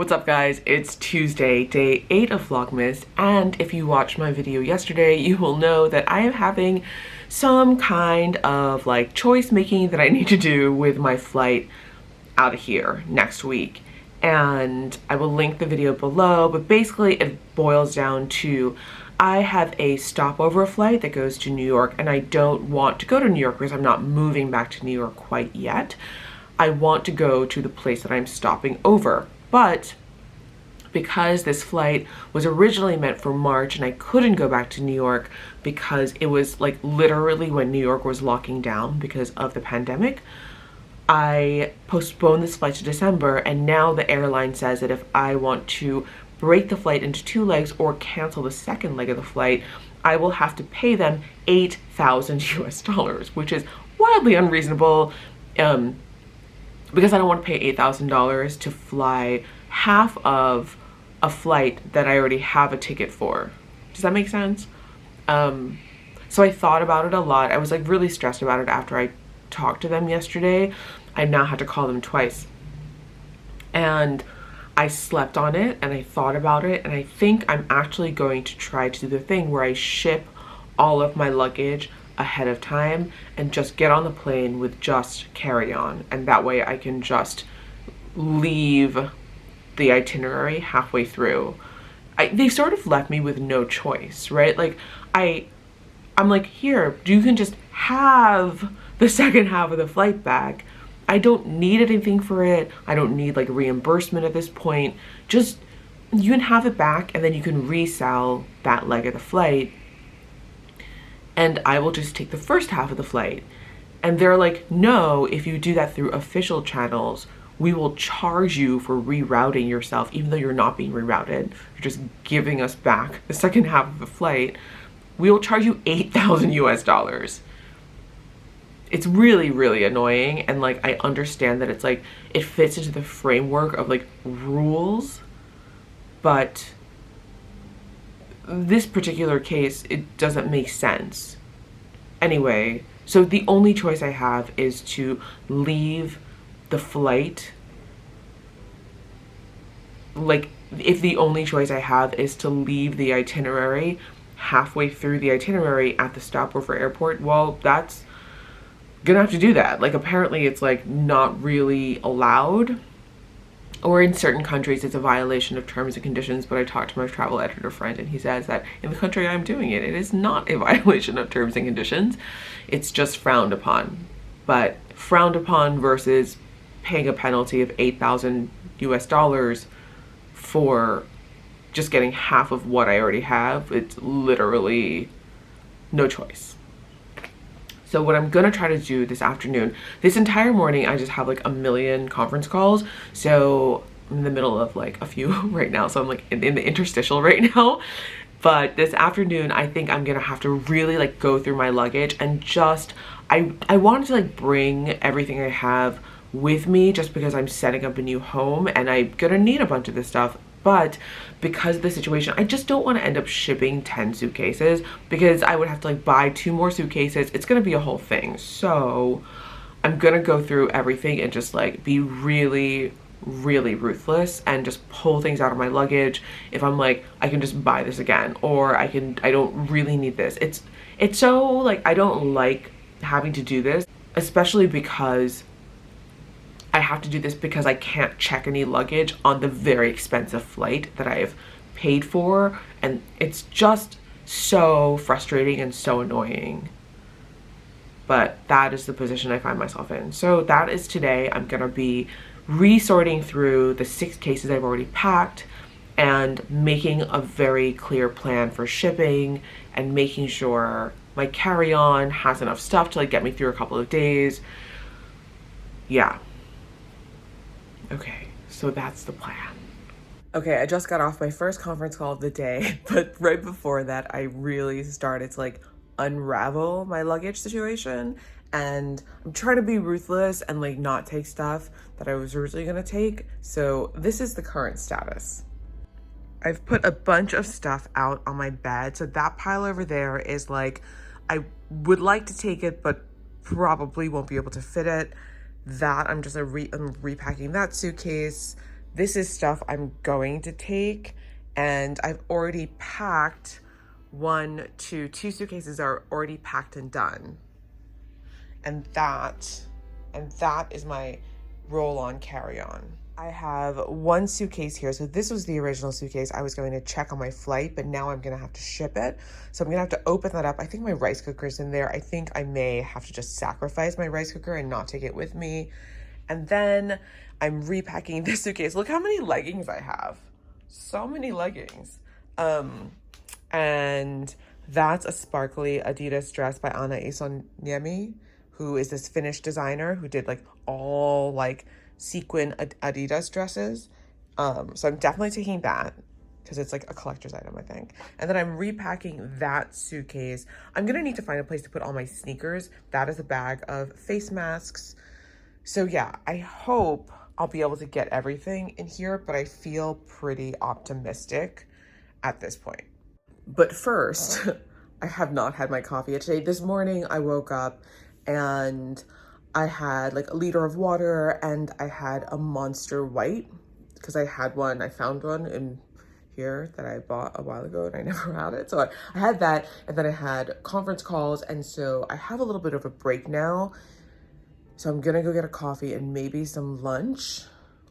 What's up guys, it's Tuesday, day 8 of Vlogmas, and if you watched my video yesterday, you will know that I am having some kind of like choice making that I need to do with my flight out of here next week. And I will link the video below, but basically it boils down to I have a stopover flight that goes to New York, and I don't want to go to New York because I'm not moving back to New York quite yet. I want to go to the place that I'm stopping over. But because this flight was originally meant for March and I couldn't go back to New York because it was like literally when New York was locking down because of the pandemic, I postponed this flight to December, and now the airline says that if I want to break the flight into 2 legs or cancel the second leg of the flight, I will have to pay them $8,000 US, which is wildly unreasonable. Because I don't want to pay $8,000 to fly half of a flight that I already have a ticket for. Does that make sense? So I thought about it a lot. I was like really stressed about it after I talked to them yesterday. I now had to call them twice. And I slept on it and I thought about it, and I think I'm actually going to try to do the thing where I ship all of my luggage ahead of time and just get on the plane with just carry-on, and that way I can just leave the itinerary halfway through. They sort of left me with no choice, right? Like I'm like, here, you can just have the second half of the flight back. I don't need anything for it. I don't need like reimbursement at this point. Just you can have it back, and then you can resell that leg of the flight, and I will just take the first half of the flight. And they're like, no, if you do that through official channels, we will charge you for rerouting yourself, even though you're not being rerouted. You're just giving us back the second half of the flight. We will charge you $8,000 US. It's really, really annoying. And like, I understand that it's like, it fits into the framework of like rules, but this particular case, it doesn't make sense. Anyway, so the only choice I have is to leave the flight. Like, if the only choice I have is to leave the itinerary halfway through the itinerary at the stopover airport, well, that's gonna have to do that. Like, apparently it's like not really allowed, or in certain countries it's a violation of terms and conditions. But I talked to my travel editor friend, and he says that in the country I'm doing it, it is not a violation of terms and conditions. It's just frowned upon. But frowned upon versus paying a penalty of $8,000 US for just getting half of what I already have, it's literally no choice. So what I'm gonna try to do this afternoon, this entire morning I just have like a million conference calls. So I'm in the middle of like a few right now. So I'm like in the interstitial right now. But this afternoon, I think I'm gonna have to really like go through my luggage and just, I wanted to like bring everything I have with me just because I'm setting up a new home and I'm gonna need a bunch of this stuff. But because of the situation, I just don't want to end up shipping 10 suitcases, because I would have to like buy 2 more suitcases. It's gonna be a whole thing. So I'm gonna go through everything and just like be really, really ruthless and just pull things out of my luggage. If I'm like, I can just buy this again, or I don't really need this. It's so like, I don't like having to do this, especially because I have to do this because I can't check any luggage on the very expensive flight that I've paid for, and it's just so frustrating and so annoying. But that is the position I find myself in. So that is today. I'm gonna be resorting through the 6 cases I've already packed and making a very clear plan for shipping and making sure my carry-on has enough stuff to like get me through a couple of days. Yeah. Okay, so that's the plan. Okay, I just got off my first conference call of the day, but right before that, I really started to like unravel my luggage situation, and I'm trying to be ruthless and like not take stuff that I was originally gonna take. So this is the current status. I've put a bunch of stuff out on my bed. So that pile over there is like, I would like to take it, but probably won't be able to fit it. That I'm repacking that suitcase. this is stuff I'm going to take, and I've already packed two suitcases are already packed and done. And that is my roll-on carry-on. I have one suitcase here. So this was the original suitcase I was going to check on my flight, but now I'm gonna have to ship it. So I'm gonna have to open that up. I think my rice cooker's in there. I think I may have to just sacrifice my rice cooker and not take it with me. And then I'm repacking this suitcase. Look how many leggings I have. So many leggings. And that's a sparkly Adidas dress by Aaaaand, who is this Finnish designer who did like all like sequin Adidas dresses. So I'm definitely taking that because it's like a collector's item, I think. And then I'm repacking that suitcase. I'm gonna need to find a place to put all my sneakers. That is a bag of face masks. So yeah, I hope I'll be able to get everything in here, but I feel pretty optimistic at this point. But first, I have not had my coffee yet today. This morning I woke up and I had like a liter of water and I had a Monster White because I found one in here that I bought a while ago and I never had it. So I had that, and then I had conference calls, and so I have a little bit of a break now. So I'm gonna go get a coffee and maybe some lunch,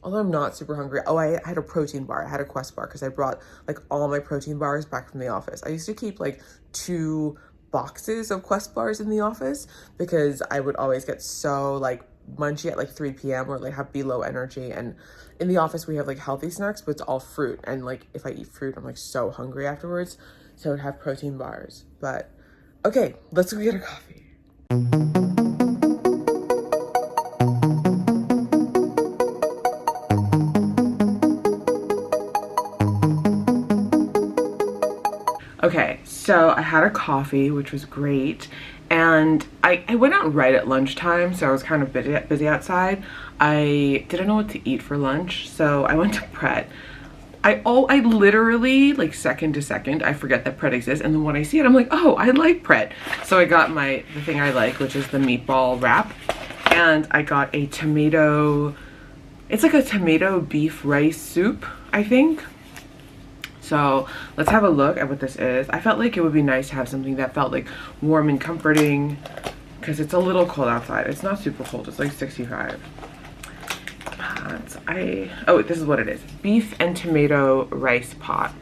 although I'm not super hungry. Oh, I had a protein bar. I had a Quest bar because I brought like all my protein bars back from the office. I used to keep like 2 boxes of Quest bars in the office because I would always get so like munchy at like 3 p.m. or like have be low energy. And in the office we have like healthy snacks, but it's all fruit. And like if I eat fruit, I'm like so hungry afterwards. So I would have protein bars. But okay, let's go get a coffee. Okay, so I had a coffee, which was great, and I went out right at lunchtime, so I was kind of busy outside. I didn't know what to eat for lunch, so I went to Pret. I literally, like second to second, I forget that Pret exists, and then when I see it, I'm like, oh, I like Pret. So I got the thing I like, which is the meatball wrap, and I got a tomato, it's like a tomato beef rice soup, I think. So let's have a look at what this is. I felt like it would be nice to have something that felt like warm and comforting because it's a little cold outside. It's not super cold, it's like 65. Oh, this is what it is. Beef and tomato rice pot.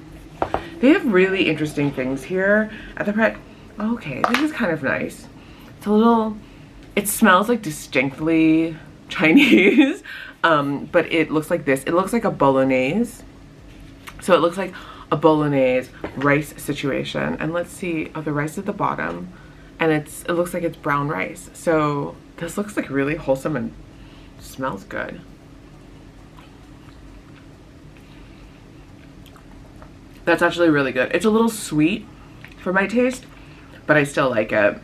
They have really interesting things here at the Pret. Okay, this is kind of nice. It smells like distinctly Chinese, but it looks like this. It looks like a bolognese. So it looks like a bolognese rice situation, and let's see, the rice at the bottom, and it looks like it's brown rice. So this looks like really wholesome and smells good. That's actually really good. It's a little sweet for my taste, but I still like it.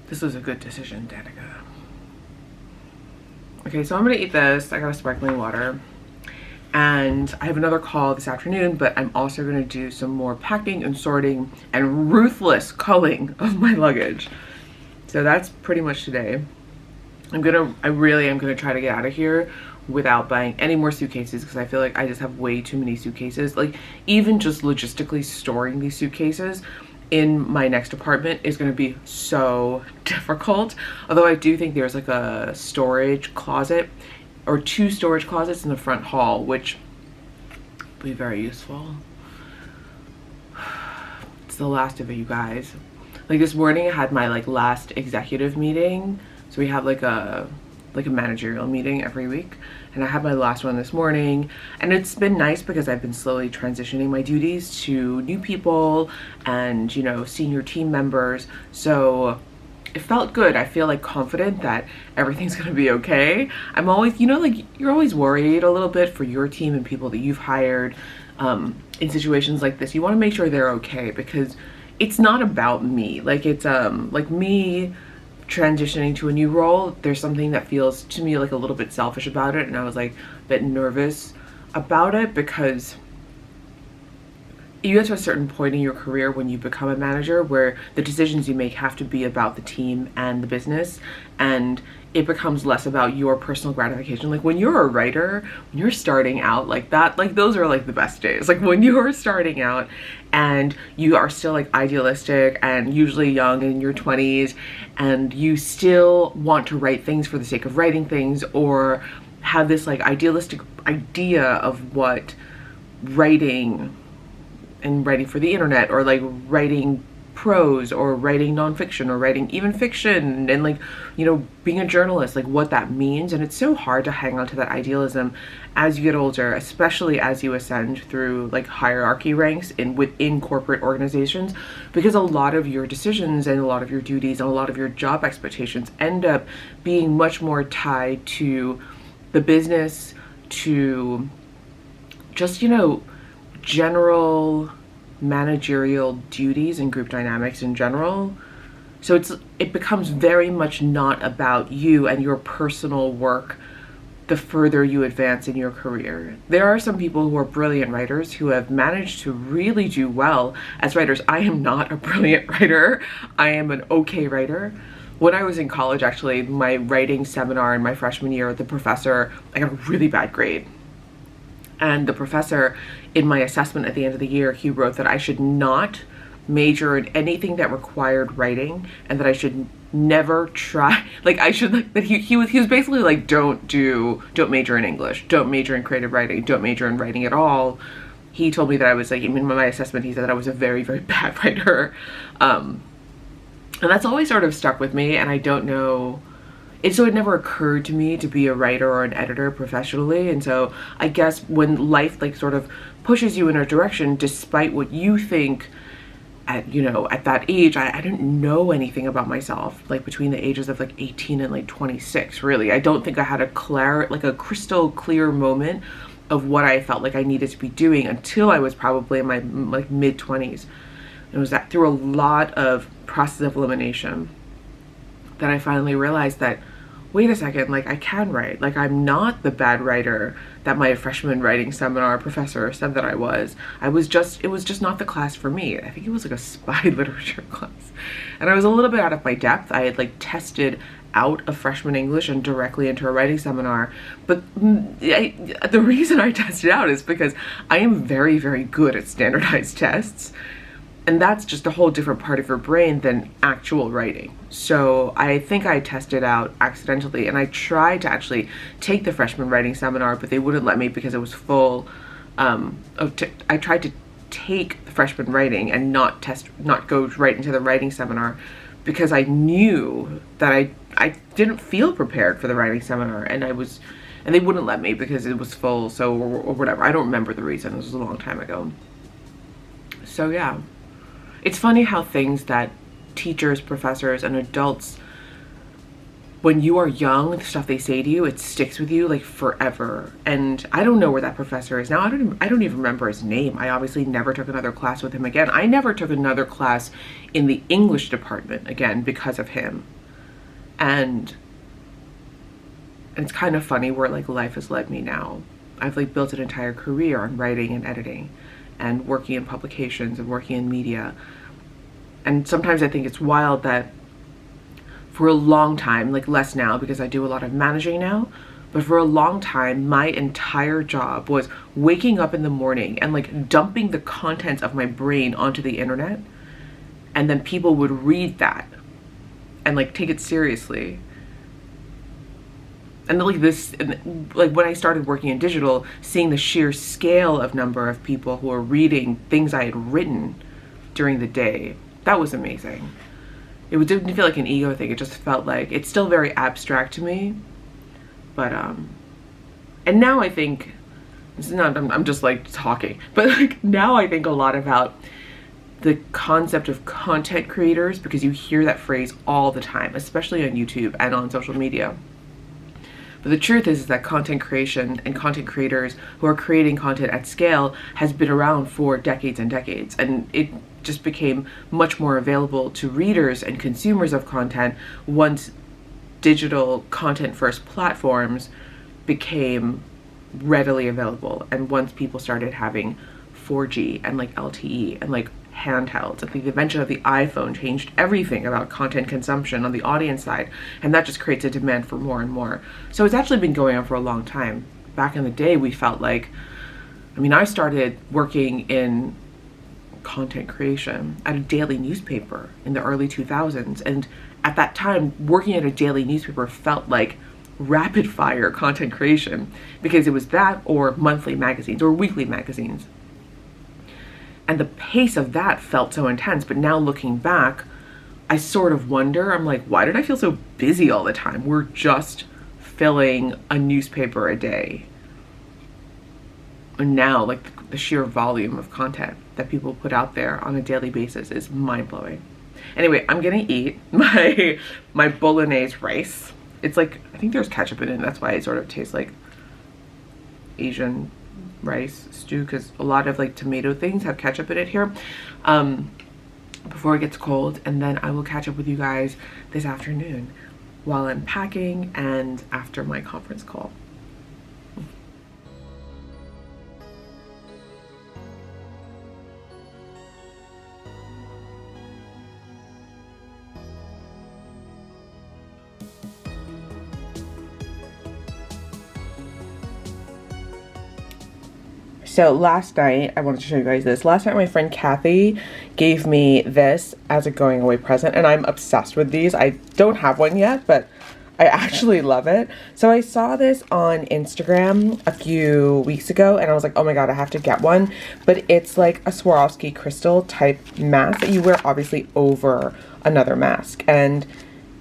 This was a good decision, Danica. Okay, so I'm gonna eat this. I got a sparkling water. And I have another call this afternoon, but I'm also gonna do some more packing and sorting and ruthless culling of my luggage. So that's pretty much today. I really am gonna try to get out of here without buying any more suitcases because I feel like I just have way too many suitcases. Like even just logistically storing these suitcases in my next apartment is gonna be so difficult. Although I do think there's like a storage closet or 2 storage closets in the front hall, which will be very useful. It's the last of it, you guys. Like this morning I had my like last executive meeting. So we have like a managerial meeting every week, and I had my last one this morning, and it's been nice because I've been slowly transitioning my duties to new people and, you know, senior team members. So it felt good. I feel like confident that everything's gonna be okay. I'm always, you know, like you're always worried a little bit for your team and people that you've hired in situations like this. You want to make sure they're okay because it's not about me. Like it's like me transitioning to a new role. There's something that feels to me like a little bit selfish about it, and I was like a bit nervous about it because you get to a certain point in your career when you become a manager where the decisions you make have to be about the team and the business, and it becomes less about your personal gratification. Like when you're a writer, when you're starting out like that, like those are like the best days. Like when you're starting out and you are still like idealistic and usually young in your 20s, and you still want to write things for the sake of writing things, or have this like idealistic idea of what writing and writing for the internet, or like writing prose or writing nonfiction or writing even fiction, and like, you know, being a journalist, like what that means. And it's so hard to hang on to that idealism as you get older, especially as you ascend through like hierarchy ranks within corporate organizations, because a lot of your decisions and a lot of your duties and a lot of your job expectations end up being much more tied to the business, to just, you know, general managerial duties and group dynamics in general. So it becomes very much not about you and your personal work the further you advance in your career. There are some people who are brilliant writers who have managed to really do well as writers. I am not a brilliant writer. I am an okay writer. When I was in college, actually, my writing seminar in my freshman year, I got a really bad grade. And the professor, in my assessment at the end of the year, he wrote that I should not major in anything that required writing, and that I should never try, like I should, like, that he was basically like, don't major in English, don't major in creative writing, don't major in writing at all. He told me that I was like, in my assessment, he said that I was a very, very bad writer. And that's always sort of stuck with me, and I don't know. So it never occurred to me to be a writer or an editor professionally. And so I guess when life like sort of pushes you in a direction, despite what you think at, you know, at that age, I didn't know anything about myself, like between the ages of like 18 and like 26, really. I don't think I had a crystal clear moment of what I felt like I needed to be doing until I was probably in my like mid 20s. It was that through a lot of process of elimination that I finally realized that, wait a second, like I can write. Like I'm not the bad writer that my freshman writing seminar professor said that I was. It was just not the class for me. I think it was like a spy literature class. And I was a little bit out of my depth. I had like tested out of freshman English and directly into a writing seminar. But the reason I tested out is because I am very, very good at standardized tests. And that's just a whole different part of your brain than actual writing. So I think I tested out accidentally, and I tried to actually take the freshman writing seminar, but they wouldn't let me because it was full. I tried to take the freshman writing and not go right into the writing seminar, because I knew that I didn't feel prepared for the writing seminar, and they wouldn't let me because it was full, so or whatever. I don't remember the reason. This was a long time ago. So yeah. It's funny how things that teachers, professors, and adults, when you are young, the stuff they say to you, it sticks with you like forever. And I don't know where that professor is now. I don't even remember his name. I obviously never took another class with him again. I never took another class in the English department again because of him. And it's kind of funny where like life has led me now. I've like built an entire career on writing and editing, and working in publications and working in media. And sometimes I think it's wild that for a long time, like less now because I do a lot of managing now, but for a long time, my entire job was waking up in the morning and like dumping the contents of my brain onto the internet. And then people would read that and like take it seriously. And like when I started working in digital, seeing the sheer scale of number of people who were reading things I had written during the day, that was amazing. It didn't feel like an ego thing. It just felt like, it's still very abstract to me. But, and now I think, I'm just like talking, but like now I think a lot about the concept of content creators, because you hear that phrase all the time, especially on YouTube and on social media. But the truth is that content creation and content creators who are creating content at scale has been around for decades and decades. And it just became much more available to readers and consumers of content once digital content first platforms became readily available. And once people started having 4G and like LTE and like handhelds. I think the invention of the iPhone changed everything about content consumption on the audience side, and that just creates a demand for more and more. So it's actually been going on for a long time. Back in the day, we felt like, I mean, I started working in content creation at a daily newspaper in the early 2000s, and at that time, working at a daily newspaper felt like rapid fire content creation, because it was that or monthly magazines or weekly magazines. And the pace of that felt so intense. But now looking back, I sort of wonder, I'm like, why did I feel so busy all the time? We're just filling a newspaper a day. And now, like, the sheer volume of content that people put out there on a daily basis is mind-blowing. Anyway, I'm gonna eat my bolognese rice. It's like, I think there's ketchup in it, that's why it sort of tastes like Asian rice stew, because a lot of like tomato things have ketchup in it here, before it gets cold. And then I will catch up with you guys this afternoon while I'm packing and after my conference call. So last night, I wanted to show you guys this. Last night, my friend Cathy gave me this as a going away present, and I'm obsessed with these. I don't have one yet, but I actually love it. So I saw this on Instagram a few weeks ago, and I was like, oh my god, I have to get one. But it's like a Swarovski crystal type mask that you wear obviously over another mask. And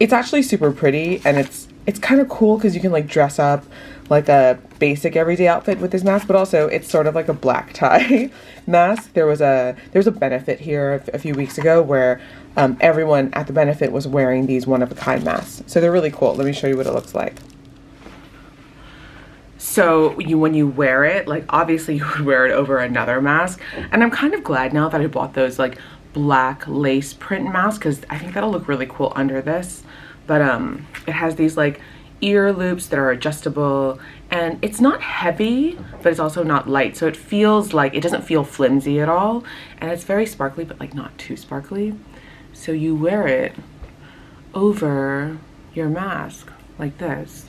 it's actually super pretty, and it's kind of cool because you can like dress up like a basic everyday outfit with this mask, but also it's sort of like a black tie mask. There's a benefit here a few weeks ago where everyone at the benefit was wearing these one-of-a-kind masks. So they're really cool. Let me show you what it looks like. So when you wear it, like obviously you would wear it over another mask. And I'm kind of glad now that I bought those like black lace print masks, because I think that'll look really cool under this. But it has these like ear loops that are adjustable, and it's not heavy, but it's also not light. So it feels like, it doesn't feel flimsy at all. And it's very sparkly, but like not too sparkly. So you wear it over your mask like this.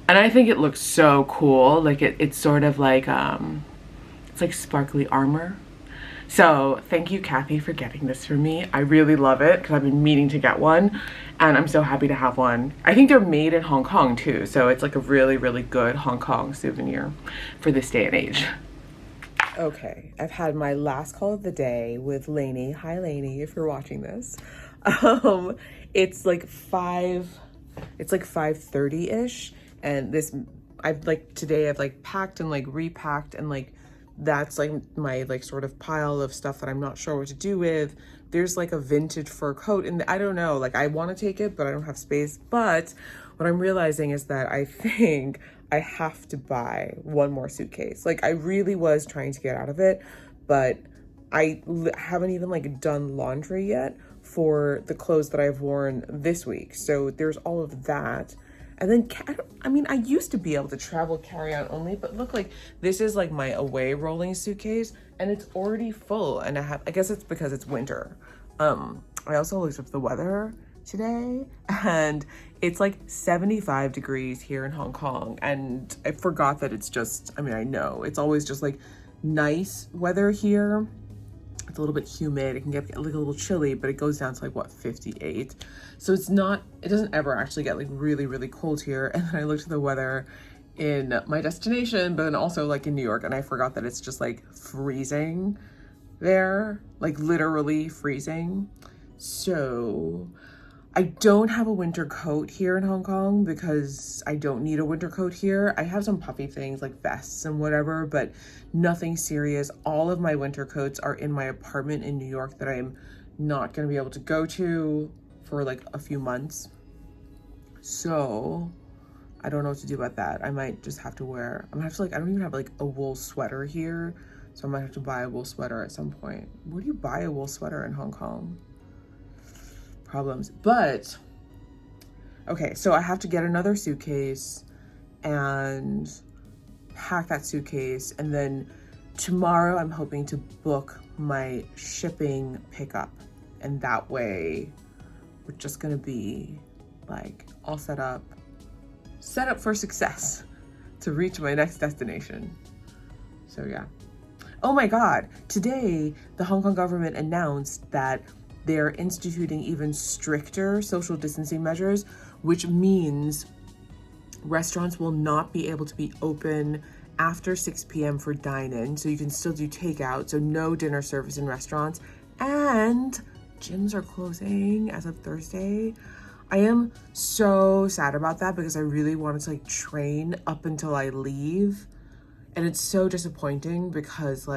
And I think it looks so cool. Like it's sort of like, it's like sparkly armor. So thank you, Cathy, for getting this for me. I really love it because I've been meaning to get one, and I'm so happy to have one. I think they're made in Hong Kong too, so it's like a really, really good Hong Kong souvenir for this day and age. Okay, I've had my last call of the day with Lainey. Hi, Lainey, if you're watching this. It's like 5:30-ish, and today I've like packed and like repacked, and like that's like my like sort of pile of stuff that I'm not sure what to do with. There's like a vintage fur coat, and I don't know, like I want to take it, but I don't have space. But what I'm realizing is that I think I have to buy one more suitcase. Like I really was trying to get out of it, but I haven't even like done laundry yet for the clothes that I've worn this week. So there's all of that. And then, I used to be able to travel carry-on only, but look, like this is like my away rolling suitcase, and it's already full. And I guess it's because it's winter. I also looked up the weather today, and it's like 75 degrees here in Hong Kong. And I forgot that it's just, I know it's always just like nice weather here. It's a little bit humid. It can get like a little chilly, but it goes down to like what, 58. So it doesn't ever actually get like really, really cold here. And then I looked at the weather in my destination, but then also like in New York, and I forgot that it's just like freezing there, like literally freezing. So I don't have a winter coat here in Hong Kong because I don't need a winter coat here. I have some puffy things like vests and whatever, but nothing serious. All of my winter coats are in my apartment in New York that I'm not going to be able to go to for like a few months. So I don't know what to do about that. I might just have to wear, I don't even have like a wool sweater here. So I might have to buy a wool sweater at some point. Where do you buy a wool sweater in Hong Kong? Problems. But okay, so I have to get another suitcase and pack that suitcase and then tomorrow I'm hoping to book my shipping pickup, and that way we're just gonna be like all set up for success to reach my next destination. So yeah. Oh my God, today the Hong Kong government announced that they're instituting even stricter social distancing measures, which means restaurants will not be able to be open after 6 p.m. for dine-in, so you can still do takeout, so no dinner service in restaurants, and gyms are closing as of Thursday. I am so sad about that because I really wanted to like train up until I leave, and it's so disappointing because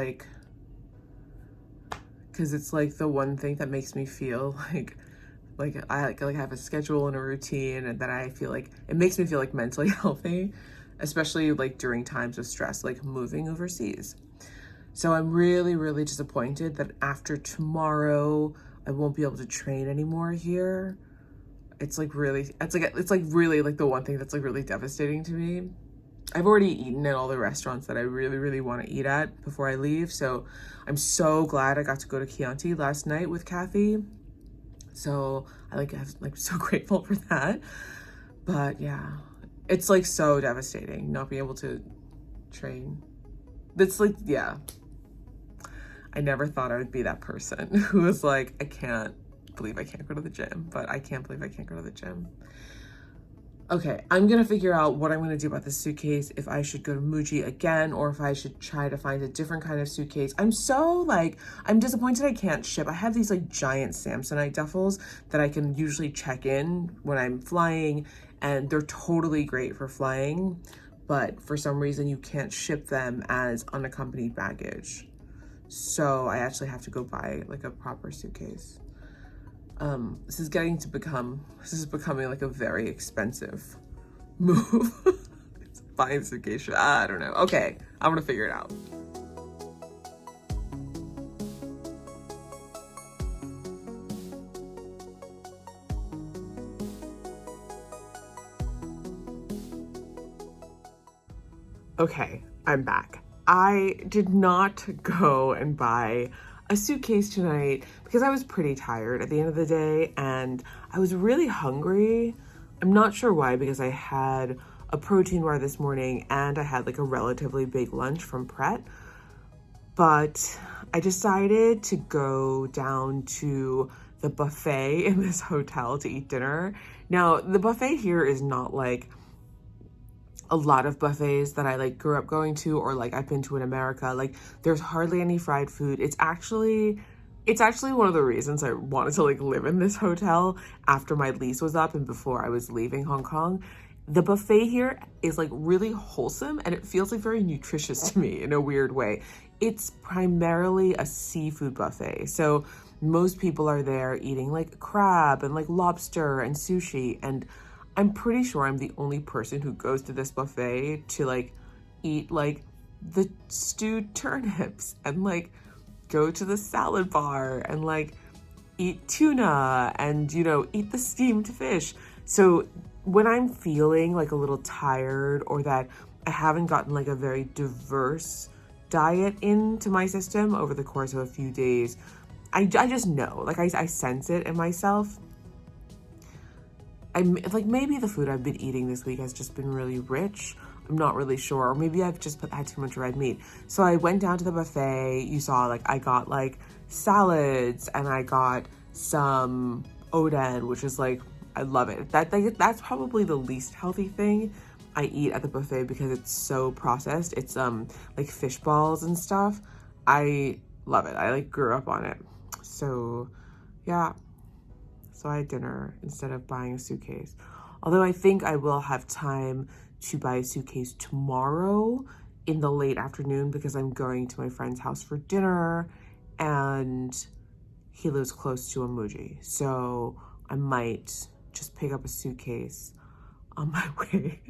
it's like the one thing that makes me feel like I have a schedule and a routine, and that I feel like it makes me feel like mentally healthy, especially like during times of stress, like moving overseas. So I'm really, really disappointed that after tomorrow, I won't be able to train anymore here. It's really like the one thing that's like really devastating to me. I've already eaten at all the restaurants that I really, really want to eat at before I leave. So I'm so glad I got to go to Chianti last night with Cathy. So I'm so grateful for that. But yeah, it's like so devastating not being able to train. It's like, yeah, I never thought I would be that person who was like, I can't believe I can't go to the gym, but I can't believe I can't go to the gym. Okay, I'm gonna figure out what I'm gonna do about this suitcase, if I should go to Muji again or if I should try to find a different kind of suitcase. I'm disappointed I can't ship. I have these like giant Samsonite duffels that I can usually check in when I'm flying, and they're totally great for flying, but for some reason you can't ship them as unaccompanied baggage. So I actually have to go buy like a proper suitcase. This is becoming like a very expensive move. It's buying a suitcase. I don't know. Okay, I'm gonna figure it out. Okay, I'm back. I did not go and buy a suitcase tonight because I was pretty tired at the end of the day and I was really hungry. I'm not sure why, because I had a protein bar this morning and I had like a relatively big lunch from Pret. But I decided to go down to the buffet in this hotel to eat dinner. Now, the buffet here is not like a lot of buffets that I like grew up going to, or like I've been to in America. Like there's hardly any fried food. It's actually one of the reasons I wanted to like live in this hotel after my lease was up and before I was leaving Hong Kong. The buffet here is like really wholesome and it feels like very nutritious to me in a weird way. It's primarily a seafood buffet. So most people are there eating like crab and like lobster and sushi, and I'm pretty sure I'm the only person who goes to this buffet to like eat like the stewed turnips and like go to the salad bar and like eat tuna and, you know, eat the steamed fish. So when I'm feeling like a little tired or that I haven't gotten like a very diverse diet into my system over the course of a few days, I just know, like I sense it in myself. I'm like, maybe the food I've been eating this week has just been really rich. I'm not really sure. Or maybe I've just had too much red meat. So I went down to the buffet. You saw like I got like salads and I got some oden, which is like, I love it. That's probably the least healthy thing I eat at the buffet because it's so processed. It's like fish balls and stuff. I love it. I like grew up on it. So yeah. So I had dinner instead of buying a suitcase. Although I think I will have time to buy a suitcase tomorrow in the late afternoon because I'm going to my friend's house for dinner and he lives close to a Muji. So I might just pick up a suitcase on my way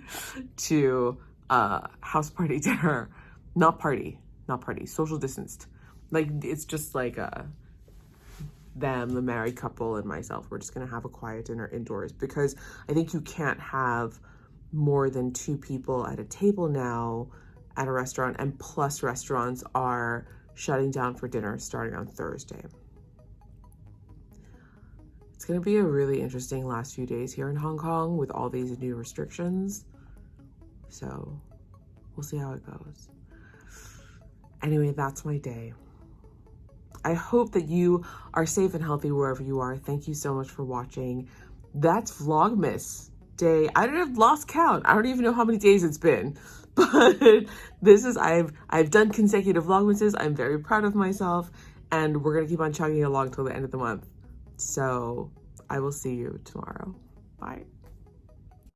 to house party dinner. Not party, social distanced. Like it's just like them, the married couple, and myself. We're just gonna have a quiet dinner indoors because I think you can't have more than 2 people at a table now at a restaurant, and plus restaurants are shutting down for dinner starting on Thursday. It's going to be a really interesting last few days here in Hong Kong with all these new restrictions. So we'll see how it goes. Anyway, that's my day. I hope that you are safe and healthy wherever you are. Thank you so much for watching. That's Vlogmas day. I don't have lost count. I don't even know how many days it's been. But this is, I've done consecutive Vlogmases. I'm very proud of myself. And we're going to keep on chugging along till the end of the month. So I will see you tomorrow. Bye.